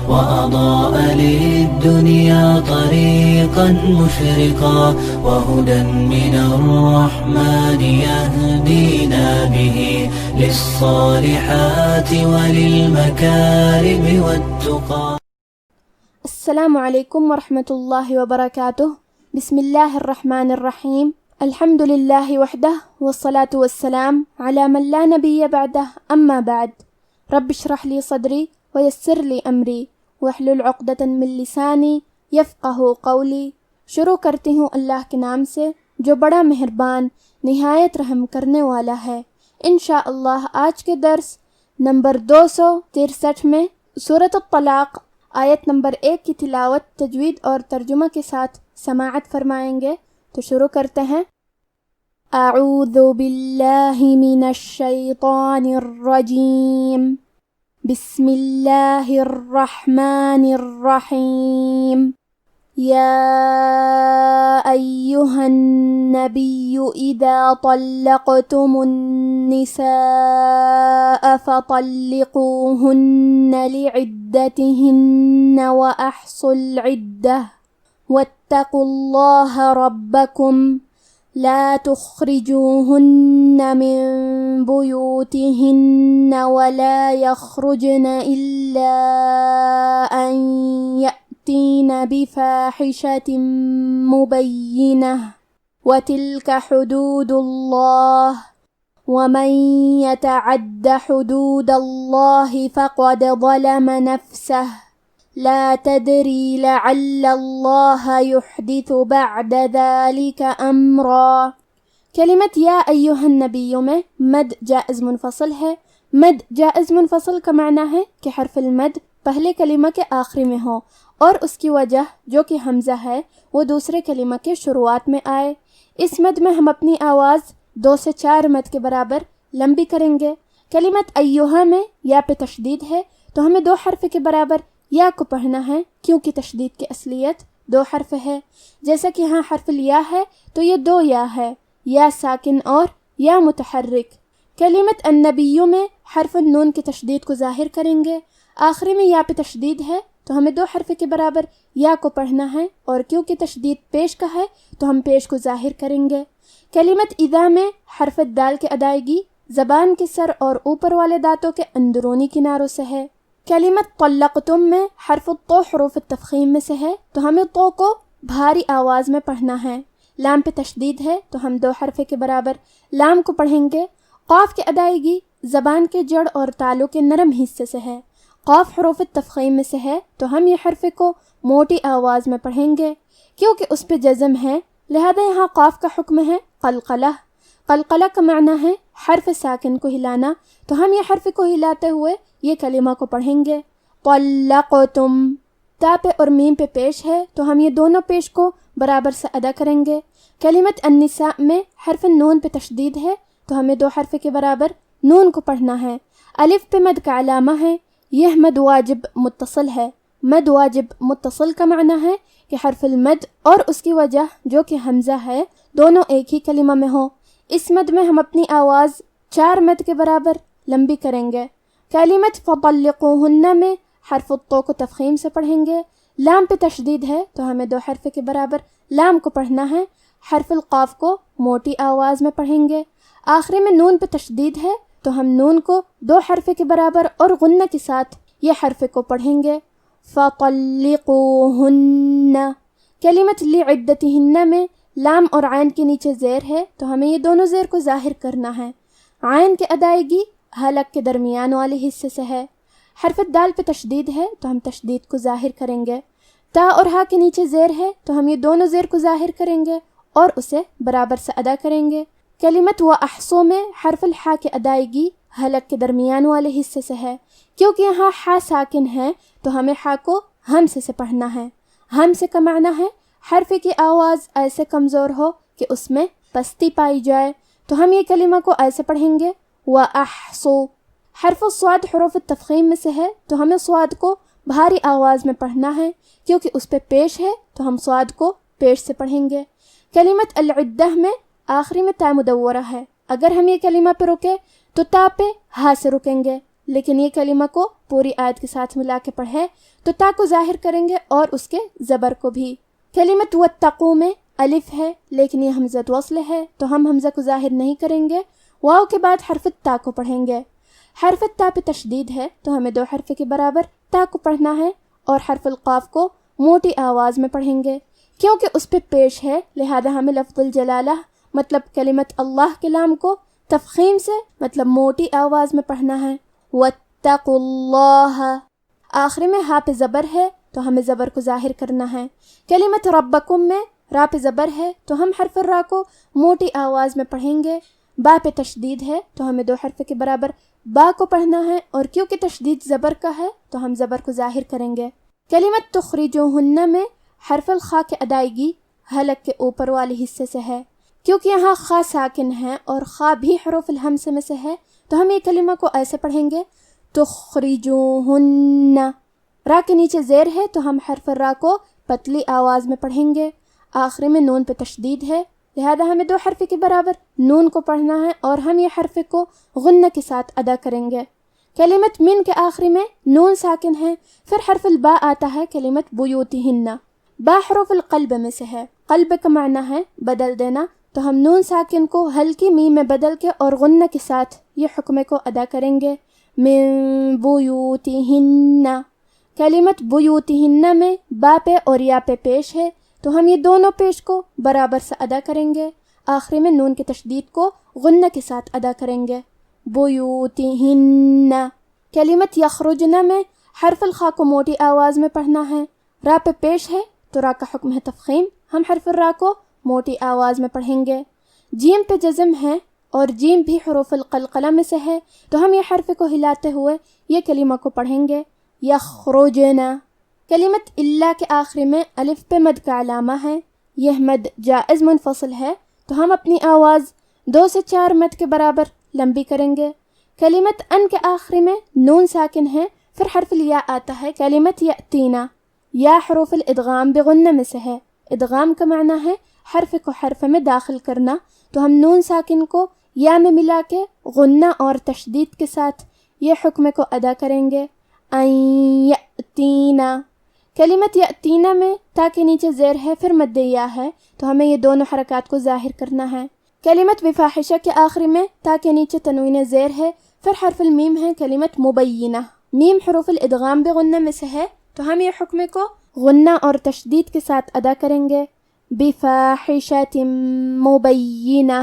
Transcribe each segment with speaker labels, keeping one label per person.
Speaker 1: وأضاء للدنيا طريقا مشرقا وهدى من الرحمن يهدينا به للصالحات وللمكارم والتقى.
Speaker 2: السلام علیکم ورحمۃ اللہ وبرکاتہ. بسم اللہ الرحمن الرحیم. الحمد للہ وحدہ والصلاة والسلام علی من لا نبی بعدہ اما بعد. رب اشرح لی صدری ویسر لی امری واحلل عقدۃ من لسانی یفقہوا قولی. شروع کرتی ہوں اللہ کے نام سے جو بڑا مہربان نہایت رحم کرنے والا ہے. انشاءاللہ آج کے درس نمبر 263 میں سورة الطلاق آیت نمبر 1 کی تلاوت تجوید اور ترجمہ کے ساتھ سماعت فرمائیں گے. تو شروع کرتے ہیں. اعوذ باللہ من الشیطان الرجیم. بسم اللہ الرحمن الرحیم. یا ایہا النبی اذا طلقتم النساء فطلقوهن لعدتهن وأحصوا العدة واتقوا الله ربكم لا تخرجوهن من بيوتهن ولا يخرجن إلا أن يأتين بفاحشة مبينة وتلك حدود الله ومن يتعد حدود الله فقد ظلم نفسه لا تدري لعل الله يحدث بعد ذلك امرا. کلمت یا ایہا النبی میں مد جائز منفصل ہے. مد جائز منفصل کا معنی ہے کہ حرف المد پہلے کلمہ کے آخری میں ہو اور اس کی وجہ جو کہ حمزہ ہے وہ دوسرے کلمہ کے شروعات میں آئے. اس مد میں ہم اپنی آواز 2 سے 4 مد کے برابر لمبی کریں گے. کلمت ایہا میں یا پہ تشدید ہے تو ہمیں 2 حرف کے برابر یا کو پڑھنا ہے کیونکہ تشدید کی اصلیت 2 حرف ہے. جیسا کہ یہاں حرف الیا ہے تو یہ 2 یا ہے، یا ساکن اور یا متحرک. کلمت النبیوں میں حرف النون کی تشدید کو ظاہر کریں گے. آخری میں یا پہ تشدید ہے تو ہمیں 2 حرف کے برابر یا کو پڑھنا ہے اور کیونکہ تشدید پیش کا ہے تو ہم پیش کو ظاہر کریں گے. کلمت اذا میں حرف الدال کی ادائیگی زبان کے سر اور اوپر والے دانتوں کے اندرونی کناروں سے ہے. کلمت طلقتم میں حرف الطو حروف التفخیم میں سے ہے تو ہمیں طو کو بھاری آواز میں پڑھنا ہے. لام پہ تشدید ہے تو ہم 2 حرف کے برابر لام کو پڑھیں گے. قاف کی ادائیگی زبان کے جڑ اور تالوں کے نرم حصے سے ہے. قاف حروف التفخیم میں سے ہے تو ہم یہ حرف کو موٹی آواز میں پڑھیں گے کیونکہ اس پہ جزم ہے، لہذا یہاں قاف کا حکم ہے قلقلہ. قلقلہ کا معنی ہے حرف ساکن کو ہلانا، تو ہم یہ حرف کو ہلاتے ہوئے یہ کلمہ کو پڑھیں گے. طلقتم تا پہ اور میم پہ پیش ہے تو ہم یہ دونوں پیش کو برابر سے ادا کریں گے. کلمت النساء میں حرف نون پہ تشدید ہے تو ہمیں 2 حرف کے برابر نون کو پڑھنا ہے. الف پہ مد کا علامہ ہے. یہ مد واجب متصل ہے. مد واجب متصل کا معنی ہے کہ حرف المد اور اس کی وجہ جو کہ حمزہ ہے دونوں ایک ہی کلمہ میں ہوں. اس مد میں ہم اپنی آواز 4 مد کے برابر لمبی کریں گے. کلمت فطلقوهن میں حرف الطو کو تفخیم سے پڑھیں گے. لام پہ تشدید ہے تو ہمیں 2 حرف کے برابر لام کو پڑھنا ہے. حرف القاف کو موٹی آواز میں پڑھیں گے. آخری میں نون پہ تشدید ہے تو ہم نون کو 2 حرف کے برابر اور غنہ کے ساتھ یہ حرف کو پڑھیں گے. فطلقوهن. کلمت لعدتهن میں لام اور عین کے نیچے زیر ہے تو ہمیں یہ دونوں زیر کو ظاہر کرنا ہے. عین کے ادائیگی حلق کے درمیان والے حصے سے ہے. حرف دال پہ تشدید ہے تو ہم تشدید کو ظاہر کریں گے. تا اور ہا کے نیچے زیر ہے تو ہم یہ دونوں زیر کو ظاہر کریں گے اور اسے برابر سے ادا کریں گے. کلمت وأحصوا میں حرف الحا کی ادائیگی حلق کے درمیان والے حصے سے ہے. کیونکہ یہاں ہا ساکن ہے تو ہمیں ہا کو ہمزے سے پڑھنا ہے. ہمزے کا معنی ہے حرف کی آواز ایسے کمزور ہو کہ اس میں پستی پائی جائے، تو ہم یہ کلمہ کو ایسے پڑھیں گے وأحصوا. حرف الصاد حروف التفخیم میں سے ہے تو ہمیں صاد کو بھاری آواز میں پڑھنا ہے. کیونکہ اس پہ پیش ہے تو ہم صاد کو پیش سے پڑھیں گے. کلمت العدہ میں آخری میں تا مدورہ ہے. اگر ہم یہ کلمہ پہ رکے تو تا پہ ہا سے رکیں گے، لیکن یہ کلمہ کو پوری آیت کے ساتھ ملا کے پڑھے تو تا کو ظاہر کریں گے اور اس کے زبر کو بھی۔ کلمت واتقوا میں الف ہے لیکن یہ حمزۃ وصل ہے تو ہم حمزہ کو ظاہر نہیں کریں گے، واو کے بعد حرف تا کو پڑھیں گے۔ حرف تا پہ تشدید ہے تو ہمیں 2 حرف کے برابر تا کو پڑھنا ہے، اور حرف القاف کو موٹی آواز میں پڑھیں گے کیونکہ اس پہ پیش ہے، لہذا ہمیں لفظ الجلالہ مطلب کلمت اللہ کلام کو تفخیم سے مطلب موٹی آواز میں پڑھنا ہے۔ واتقوا اللہ، آخر میں ہا پہ زبر ہے تو ہمیں زبر کو ظاہر کرنا ہے۔ کلمت ربکم میں را پہ زبر ہے تو ہم حرف را کو موٹی آواز میں پڑھیں گے۔ با پہ تشدید ہے تو ہمیں 2 حرف کے برابر با کو پڑھنا ہے، اور کیونکہ تشدید زبر کا ہے تو ہم زبر کو ظاہر کریں گے۔ کلمت تخرجوہن میں حرف الخا کے ادائیگی حلق کے اوپر والے حصے سے ہے، کیونکہ یہاں خا ساکن ہے اور خا بھی حروف الہمس میں سے ہے تو ہم یہ کلمہ کو ایسے پڑھیں گے تخرجوہن۔ را کے نیچے زیر ہے تو ہم حرف را کو پتلی آواز میں پڑھیں گے۔ آخر میں نون پہ تشدید ہے لہذا ہمیں 2 حرف کے برابر نون کو پڑھنا ہے، اور ہم یہ حرف کو غنہ کے ساتھ ادا کریں گے۔ کلمت من کے آخری میں نون ساکن ہے، پھر حرف البا آتا ہے کلمت بیوتہن۔ با حروف القلب میں سے ہے، قلب کا معنی ہے بدل دینا، تو ہم نون ساکن کو ہلکی میم میں بدل کے اور غنہ کے ساتھ یہ حکم کو ادا کریں گے۔ من بیوتہن، کلمت بیوتہن میں با پہ اور یا پہ پیش ہے تو ہم یہ دونوں پیش کو برابر سے ادا کریں گے، آخری میں نون کی تشدید کو غنہ کے ساتھ ادا کریں گے۔ بیوتہن، کلمت یخرجن میں حرف الخا کو موٹی آواز میں پڑھنا ہے، را پہ پیش ہے تو را کا حکم ہے تفخیم، ہم حرف را کو موٹی آواز میں پڑھیں گے۔ جیم پہ جزم ہے اور جیم بھی حروف القلقلہ میں سے ہے تو ہم یہ حرف کو ہلاتے ہوئے یہ کلمہ کو پڑھیں گے یخرجن۔ کلمت اللہ کے آخری میں الف پہ مد کا علامہ ہے، یہ مد جائز منفصل ہے تو ہم اپنی آواز 2 سے 4 مد کے برابر لمبی کریں گے۔ کلمت ان کے آخری میں نون ساکن ہے، پھر حرف الیا آتا ہے کلمت یأتینا، یا حروف الادغام بغنہ میں سے ہے، ادغام کا معنی ہے حرف کو حرف میں داخل کرنا، تو ہم نون ساکن کو یا میں ملا کے غنہ اور تشدید کے ساتھ یہ حکم کو ادا کریں گے۔ ان یأتینا، کلمت یأتینا میں تا کے نیچے زیر ہے پھر مد یا ہے تو ہمیں یہ دونوں حرکات کو ظاہر کرنا ہے۔ کلمت بفاحشہ کے آخری میں تا کے نیچے تنوین زیر ہے پھر حرف المیم ہے کلمت مبینہ، میم حروف الادغام بغنہ میں سے ہے تو ہم یہ حکم کو غنہ اور تشدید کے ساتھ ادا کریں گے۔ بفاحشۃ مبینہ،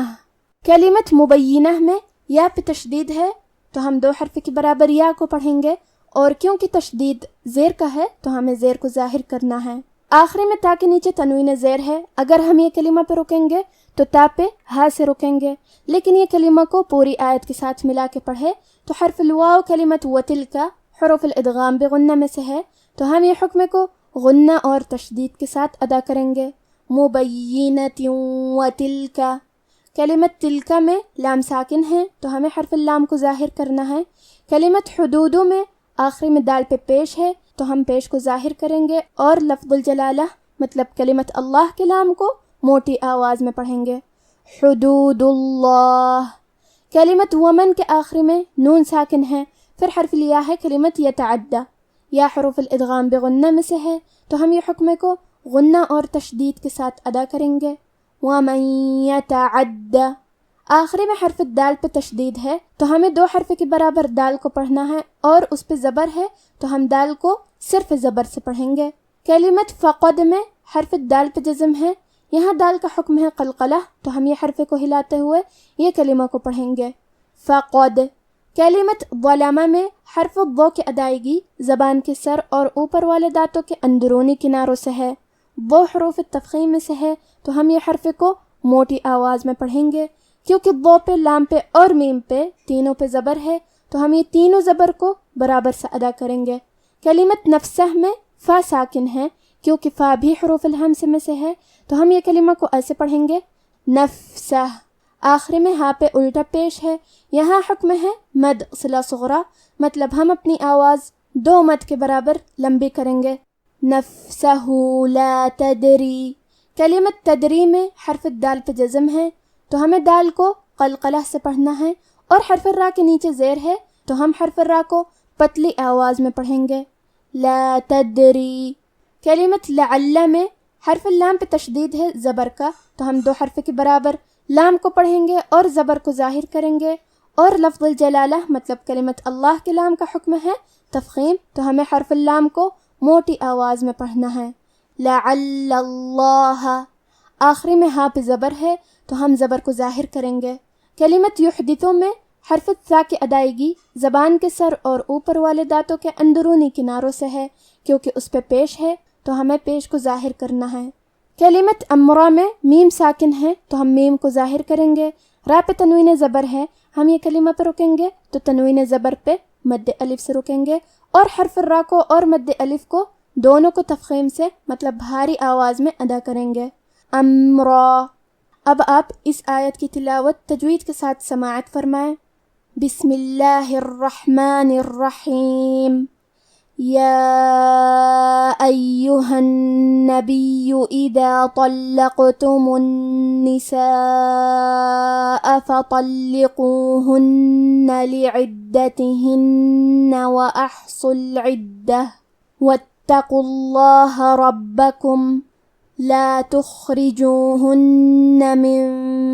Speaker 2: کلمت مبینہ میں یا پہ تشدید ہے تو ہم 2 حرف کے برابر یا کو پڑھیں گے، اور کیونکہ تشدید زیر کا ہے تو ہمیں زیر کو ظاہر کرنا ہے۔ آخری میں تا کے نیچے تنوین زیر ہے، اگر ہم یہ کلمہ پہ رکیں گے تو تا پہ ہا سے رکیں گے، لیکن یہ کلمہ کو پوری آیت کے ساتھ ملا کے پڑھے تو حرف الواو کلمت وتلک حروف الادغام بغنہ میں سے ہے تو ہم یہ حکم کو غنہ اور تشدید کے ساتھ ادا کریں گے۔ مبینۃ وتلک، کلمت تلکا میں لام ساکن ہے تو ہمیں حرف اللام کو ظاہر کرنا ہے۔ کلمت حدود میں آخری میں دال پہ پیش ہے تو ہم پیش کو ظاہر کریں گے اور لفظ الجلالہ مطلب کلمت اللہ کلام کو موٹی آواز میں پڑھیں گے۔ حدود اللہ، کلمت ومن کے آخری میں نون ساکن ہے پھر حرف لیا ہے کلمت یتعدی، یا حروف الادغام بغنہ میں سے ہے تو ہم یہ حکم کو غنہ اور تشدید کے ساتھ ادا کریں گے۔ ومن یتعدی، آخری میں حرف دال پہ تشدید ہے تو ہمیں 2 حرف کے برابر دال کو پڑھنا ہے، اور اس پہ زبر ہے تو ہم دال کو صرف زبر سے پڑھیں گے۔ کلمت فقد میں حرف دال پہ جزم ہے، یہاں دال کا حکم ہے قلقلہ تو ہم یہ حرف کو ہلاتے ہوئے یہ کلمہ کو پڑھیں گے فقد۔ کلمت ظلمہ میں حرف الضو کی ادائیگی زبان کے سر اور اوپر والے دانتوں کے اندرونی کناروں سے ہے، وہ حروف تفخیم میں سے ہے تو ہم یہ حرف کو موٹی آواز میں پڑھیں گے، کیونکہ ضو پہ لام پہ اور میم پہ تینوں پہ زبر ہے تو ہم یہ تینوں زبر کو برابر سے ادا کریں گے۔ کلمت نفسہ میں فا ساکن ہے کیونکہ فا بھی حروف الہمس میں سے ہے تو ہم یہ کلمہ کو ایسے پڑھیں گے نفسہ۔ آخری میں ہا پہ الٹا پیش ہے، یہاں حکم ہے مد صلہ صغرا، مطلب ہم اپنی آواز 2 مد کے برابر لمبی کریں گے۔ نفسہ لا تدری، کلمت تدری میں حرف دال پہ جزم ہے تو ہمیں دال کو قلقلہ سے پڑھنا ہے، اور حرف را کے نیچے زیر ہے تو ہم حرف را کو پتلی آواز میں پڑھیں گے. لا تدری. کلمت لعل میں حرف لام پہ تشدید ہے زبر کا، تو ہم 2 حرف کے برابر لام کو پڑھیں گے اور زبر کو ظاہر کریں گے. اور لفظ الجلالہ مطلب کلمت اللہ کے لام کا حکم ہے تفخیم، تو ہمیں حرف اللام کو موٹی آواز میں پڑھنا ہے. لعل اللہ. آخری میں ہاں پہ زبر ہے تو ہم زبر کو ظاہر کریں گے. کلمت یحدثو میں حرف ثا کی ادائیگی زبان کے سر اور اوپر والے دانتوں کے اندرونی کناروں سے ہے، کیونکہ اس پہ پیش ہے تو ہمیں پیش کو ظاہر کرنا ہے. کلمت امرا میں میم ساکن ہے تو ہم میم کو ظاہر کریں گے. را پہ تنوین زبر ہے، ہم یہ کلمہ پہ رکیں گے تو تنوین زبر پہ مد الف سے رکیں گے، اور حرف را کو اور مد الف کو دونوں کو تفخیم سے مطلب بھاری آواز میں ادا کریں گے. امرا. اب آپ اس آیت کی تلاوت تجوید کے ساتھ سماعت فرمائیں. بسم اللہ الرحمن الرحیم. یا ایہا النبی اذا طلقتم النساء فطلقوہن لعدتہن واحصوا العدہ واتقوا اللہ ربکم لا تخرجوهن من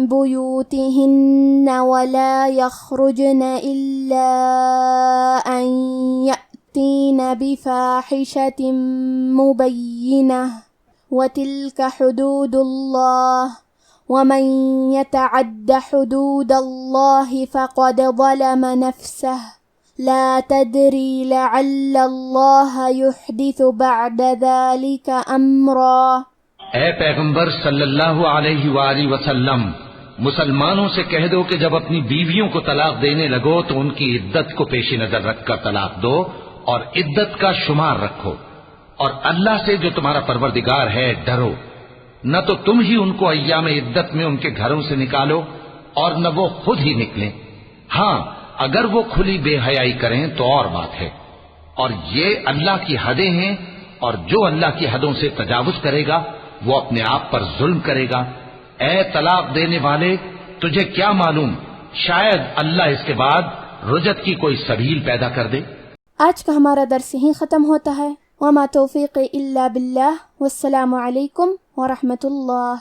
Speaker 2: بيوتهن ولا يخرجن إلا أن يأتين بفاحشة مبينة وتلك حدود الله ومن يتعد حدود الله فقد ظلم نفسه لا تدري لعل الله يحدث بعد ذلك أمرا.
Speaker 3: اے پیغمبر صلی اللہ علیہ وآلہ وسلم، مسلمانوں سے کہہ دو کہ جب اپنی بیویوں کو طلاق دینے لگو تو ان کی عدت کو پیش نظر رکھ کر طلاق دو اور عدت کا شمار رکھو، اور اللہ سے جو تمہارا پروردگار ہے ڈرو. نہ تو تم ہی ان کو ایام عدت میں ان کے گھروں سے نکالو اور نہ وہ خود ہی نکلیں. ہاں اگر وہ کھلی بے حیائی کریں تو اور بات ہے، اور یہ اللہ کی حدیں ہیں، اور جو اللہ کی حدوں سے تجاوز کرے گا وہ اپنے آپ پر ظلم کرے گا. اے طلاق دینے والے، تجھے کیا معلوم، شاید اللہ اس کے بعد رجعت کی کوئی سبیل پیدا کر دے.
Speaker 2: آج کا ہمارا درس یہیں ختم ہوتا ہے. وما توفیق الا باللہ. والسلام علیکم ورحمۃ اللہ.